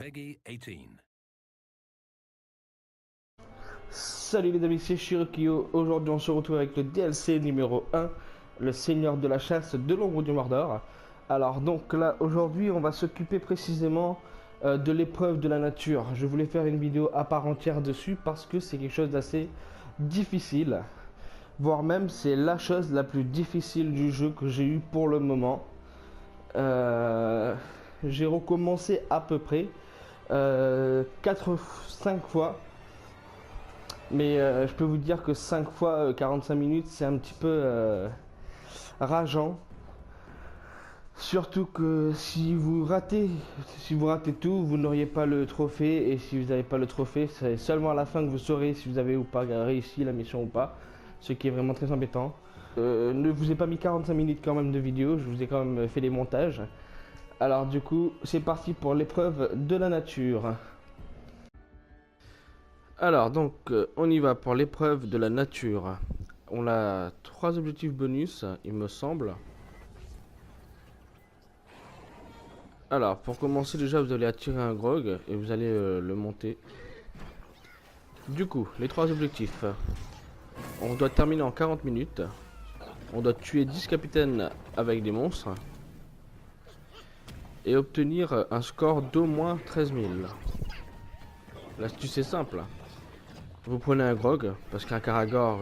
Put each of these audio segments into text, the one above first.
Peggy 18. Salut les amis, c'est Shirokyo. Aujourd'hui on se retrouve avec le DLC numéro 1, le Seigneur de la Chasse de l'Ombre du Mordor. Alors donc là aujourd'hui on va s'occuper précisément de l'épreuve de la nature. Je voulais faire une vidéo à part entière dessus parce que c'est quelque chose d'assez difficile. Voire même c'est la chose la plus difficile du jeu que j'ai eu pour le moment. Euh, j'ai recommencé à peu près 4-5 fois. Mais je peux vous dire que 5 fois 45 minutes, c'est un petit peu rageant. Surtout que si vous ratez tout, vous n'auriez pas le trophée. Et si vous n'avez pas le trophée, c'est seulement à la fin que vous saurez si vous avez ou pas réussi la mission ou pas. Ce qui est vraiment très embêtant. Ne vous ai pas mis 45 minutes quand même de vidéo, je vous ai quand même fait les montages. Alors du coup, c'est parti pour l'épreuve de la nature. Alors donc, on y va pour l'épreuve de la nature. On a 3 objectifs bonus, il me semble. Alors, pour commencer déjà, vous allez attirer un grog et vous allez le monter. Du coup, les 3 objectifs. On doit terminer en 40 minutes. On doit tuer 10 capitaines avec des monstres. Et obtenir un score d'au moins 13 000. L'astuce est simple. Vous prenez un grog, parce qu'un Karagor,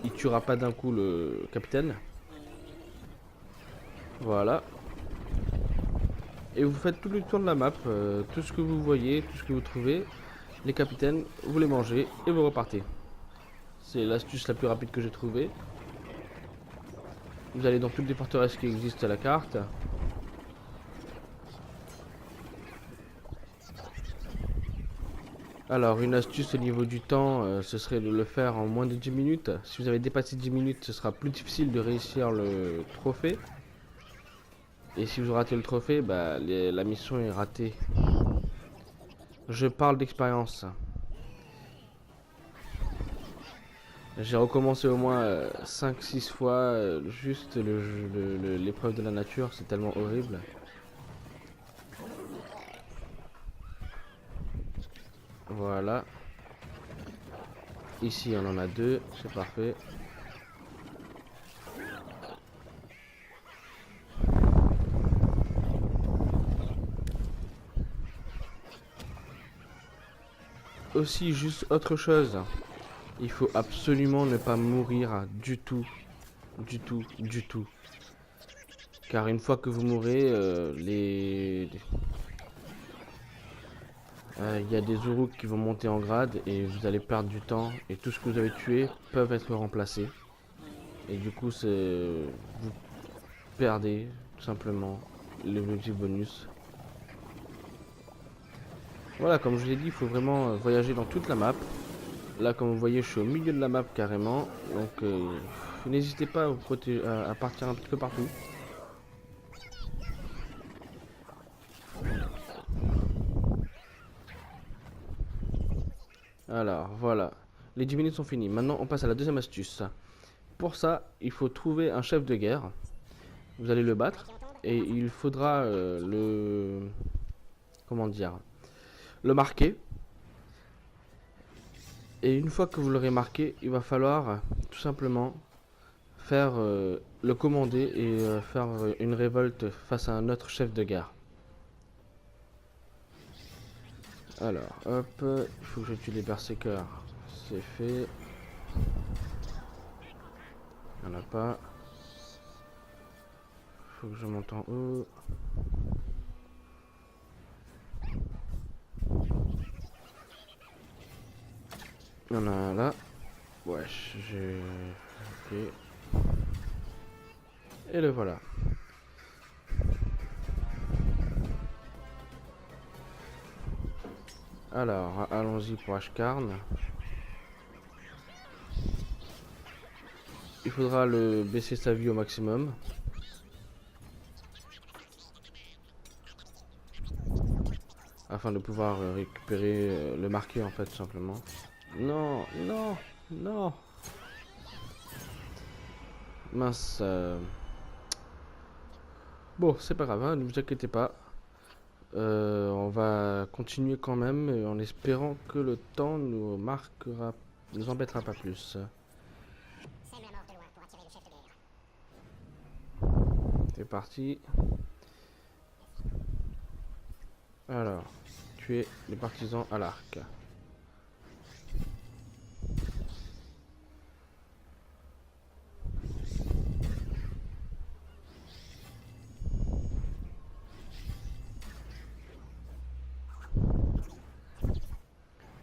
il tuera pas d'un coup le capitaine. Voilà. Et vous faites tout le tour de la map, tout ce que vous voyez, tout ce que vous trouvez, les capitaines, vous les mangez et vous repartez. C'est l'astuce la plus rapide que j'ai trouvée. Vous allez dans toutes les forteresses qui existent à la carte. Alors une astuce au niveau du temps, ce serait de le faire en moins de 10 minutes. Si vous avez dépassé 10 minutes, ce sera plus difficile de réussir le trophée. Et si vous ratez le trophée, bah, la mission est ratée. Je parle d'expérience. J'ai recommencé au moins 5-6 fois juste l'épreuve de la nature, c'est tellement horrible. Voilà. Ici on en a 2, c'est parfait. Aussi juste autre chose, il faut absolument ne pas mourir du tout, du tout, du tout. Car une fois que vous mourrez, il y a des Uruk qui vont monter en grade et vous allez perdre du temps. Et tout ce que vous avez tué peuvent être remplacés. Et du coup, vous perdez tout simplement l'objectif bonus. Voilà, comme je vous l'ai dit, il faut vraiment voyager dans toute la map. Là, comme vous voyez, je suis au milieu de la map carrément. Donc, n'hésitez pas à partir un petit peu partout. Alors, voilà. Les 10 minutes sont finies. Maintenant, on passe à la deuxième astuce. Pour ça, il faut trouver un chef de guerre. Vous allez le battre. Et il faudra comment dire, le marquer. Et une fois que vous l'aurez marqué, il va falloir tout simplement faire le commander et faire une révolte face à un autre chef de guerre. Alors, hop, il faut que je tue les berserkers. C'est fait. Il n'y en a pas. Il faut que je monte en haut. Il y en a un là. Wesh, j'ai... Ok. Et le voilà. Alors, allons-y pour Ashkarn. Il faudra le baisser sa vie au maximum. Afin de pouvoir récupérer le marqué en fait tout simplement. Non, non, non. Mince. Bon, c'est pas grave, hein, ne vous inquiétez pas. On va continuer quand même en espérant que le temps nous embêtera pas plus. C'est parti. Alors, tuer les partisans à l'arc.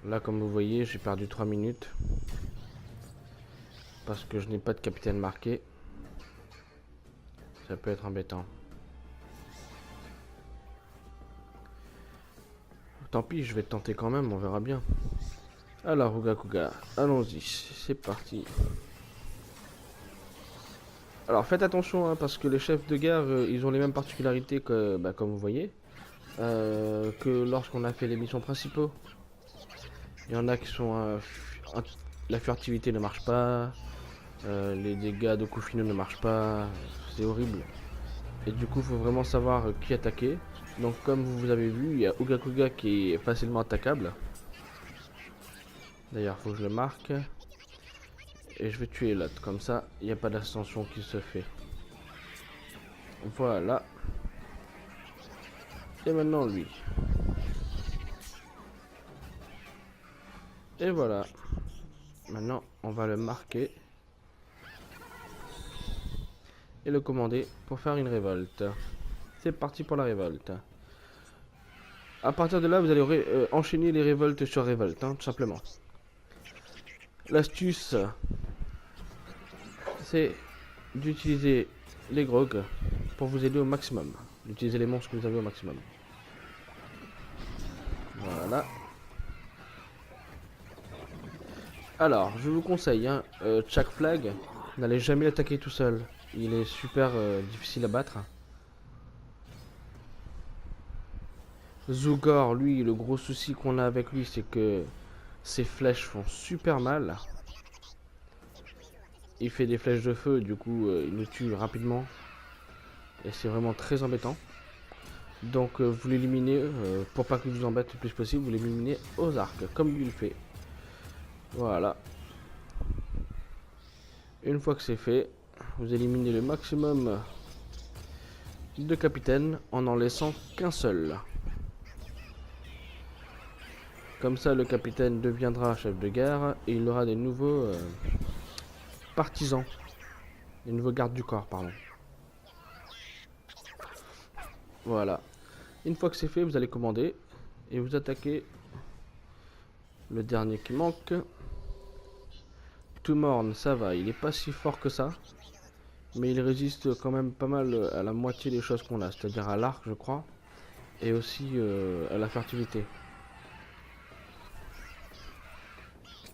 Là, comme vous voyez, j'ai perdu 3 minutes. Parce que je n'ai pas de capitaine marqué. Ça peut être embêtant. Tant pis, je vais tenter quand même, on verra bien. Alors, Ugakuga, allons-y, c'est parti. Alors, faites attention, hein, parce que les chefs de guerre, ils ont les mêmes particularités que, comme vous voyez, que lorsqu'on a fait les missions principaux. Il y en a qui sont... la furtivité ne marche pas, les dégâts de coups finaux ne marchent pas, c'est horrible. Et du coup, il faut vraiment savoir qui attaquer. Donc, comme vous avez vu, il y a Ugakuga qui est facilement attaquable. D'ailleurs, il faut que je le marque. Et je vais tuer l'autre, comme ça, il n'y a pas d'ascension qui se fait. Voilà. Et maintenant lui. Et voilà. Maintenant, on va le marquer. Et le commander pour faire une révolte. C'est parti pour la révolte. À partir de là, vous allez enchaîner les révoltes sur révolte, hein, tout simplement. L'astuce, c'est d'utiliser les grogs pour vous aider au maximum. D'utiliser les monstres que vous avez au maximum. Voilà. Alors, je vous conseille, hein, Jack Flag, n'allez jamais l'attaquer tout seul. Il est super difficile à battre. Zugor, lui, le gros souci qu'on a avec lui, c'est que ses flèches font super mal. Il fait des flèches de feu, du coup, il nous tue rapidement. Et c'est vraiment très embêtant. Donc, vous l'éliminez, pour pas qu'il vous embête le plus possible, vous l'éliminez aux arcs, comme lui le fait. Voilà. Une fois que c'est fait, vous éliminez le maximum de capitaines en laissant qu'un seul. Comme ça, le capitaine deviendra chef de guerre et il aura des nouveaux partisans. Des nouveaux gardes du corps, pardon. Voilà. Une fois que c'est fait, vous allez commander et vous attaquez le dernier qui manque. Tumorn, ça va, il est pas si fort que ça. Mais il résiste quand même pas mal à la moitié des choses qu'on a, c'est-à-dire à l'arc, je crois. Et aussi à la fertilité.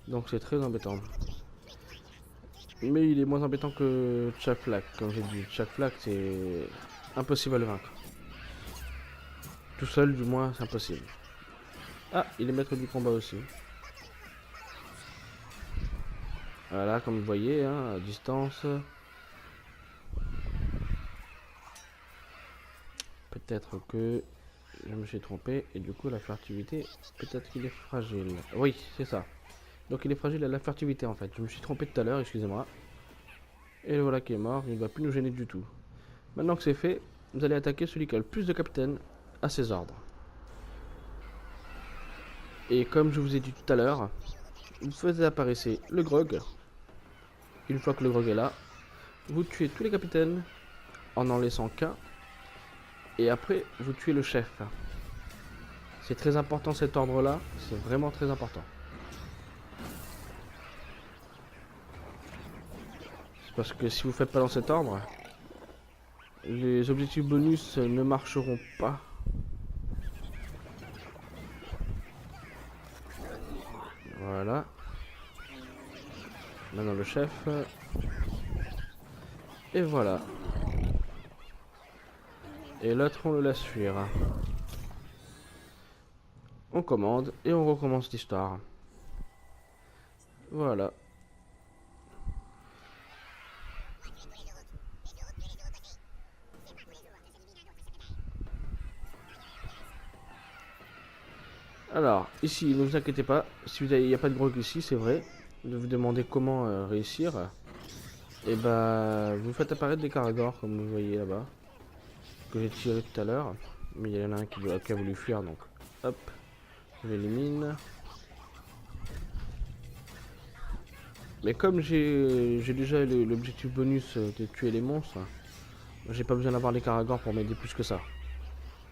Donc c'est très embêtant. Mais il est moins embêtant que Chaflak, comme j'ai dit. Chaflak, c'est impossible à le vaincre. Tout seul, du moins, c'est impossible. Ah, il est maître du combat aussi. Voilà, comme vous voyez, hein, à distance. Peut-être que je me suis trompé. Et du coup, la furtivité, peut-être qu'il est fragile. Oui, c'est ça. Donc il est fragile à la furtivité en fait. Je me suis trompé tout à l'heure, excusez-moi. Et le voilà qui est mort, il ne va plus nous gêner du tout. Maintenant que c'est fait, vous allez attaquer celui qui a le plus de capitaines à ses ordres. Et comme je vous ai dit tout à l'heure, vous faites apparaître le grog. Une fois que le grog est là, vous tuez tous les capitaines en laissant qu'un. Et après, vous tuez le chef. C'est très important cet ordre-là, c'est vraiment très important. Parce que si vous ne faites pas dans cet ordre, les objectifs bonus ne marcheront pas. Voilà. Maintenant le chef. Et voilà. Et l'autre on le laisse fuir. On commande et on recommence l'histoire. Voilà. Alors, ici, ne vous inquiétez pas, si il n'y a pas de grog ici, c'est vrai. De vous demander comment réussir. Et bah, vous faites apparaître des caragors, comme vous voyez là-bas. Que j'ai tiré tout à l'heure. Mais il y en a un qui a voulu fuir, donc hop, je l'élimine. Mais comme j'ai déjà l'objectif bonus de tuer les monstres, j'ai pas besoin d'avoir les caragors pour m'aider plus que ça.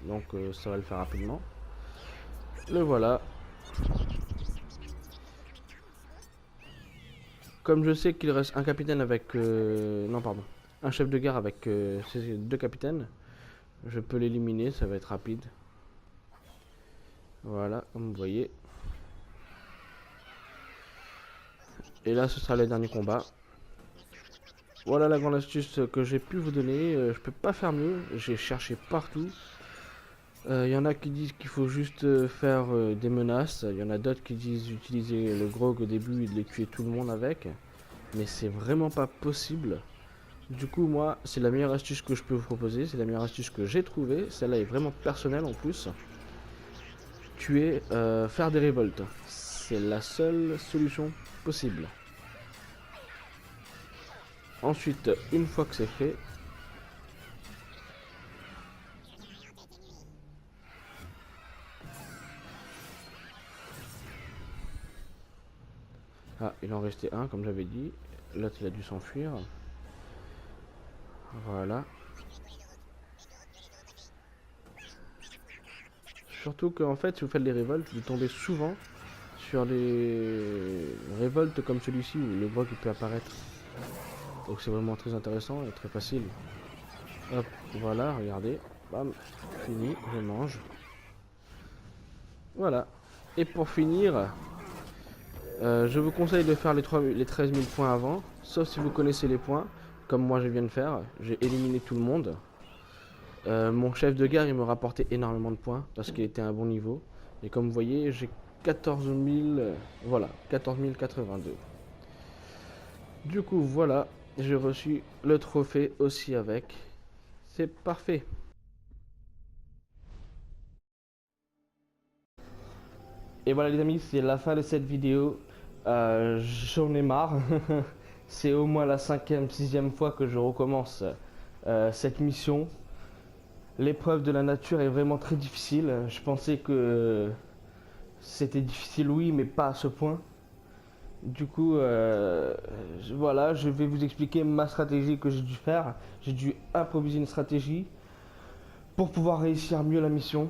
Donc ça va le faire rapidement. Le voilà. Comme je sais qu'il reste un capitaine avec... non, pardon. Un chef de gare avec ces deux capitaines, je peux l'éliminer, ça va être rapide. Voilà, comme vous voyez. Et là, ce sera le dernier combat. Voilà la grande astuce que j'ai pu vous donner. Je peux pas faire mieux, j'ai cherché partout. Il y en a qui disent qu'il faut juste faire des menaces. Il y en a d'autres qui disent utiliser le grog au début et de les tuer tout le monde avec. Mais c'est vraiment pas possible. Du coup, moi, c'est la meilleure astuce que je peux vous proposer. C'est la meilleure astuce que j'ai trouvée. Celle-là est vraiment personnelle en plus. Tuer, faire des révoltes. C'est la seule solution possible. Ensuite, une fois que c'est fait, ah, il en restait un, comme j'avais dit. L'autre, il a dû s'enfuir. Voilà. Surtout qu'en fait, si vous faites des révoltes, vous tombez souvent sur des révoltes comme celui-ci où le grog peut apparaître. Donc c'est vraiment très intéressant et très facile. Hop, voilà, regardez. Bam, fini, je mange. Voilà. Et pour finir, je vous conseille de faire les 13 000 points avant, sauf si vous connaissez les points, comme moi je viens de faire. J'ai éliminé tout le monde. Mon chef de gare, il me rapportait énormément de points parce qu'il était à un bon niveau. Et comme vous voyez, j'ai 14 000, voilà, 14 082. Du coup, voilà, j'ai reçu le trophée aussi avec. C'est parfait. Et voilà les amis, c'est la fin de cette vidéo. J'en ai marre. C'est au moins la 5e, 6e fois que je recommence cette mission. L'épreuve de la nature est vraiment très difficile. Je pensais que c'était difficile, oui, mais pas à ce point. Du coup, voilà, je vais vous expliquer ma stratégie que j'ai dû faire. J'ai dû improviser une stratégie pour pouvoir réussir mieux la mission.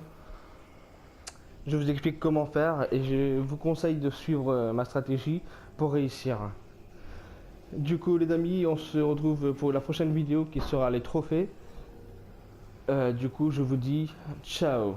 Je vous explique comment faire et je vous conseille de suivre ma stratégie pour réussir. Du coup les amis, on se retrouve pour la prochaine vidéo qui sera les trophées. Du coup je vous dis ciao.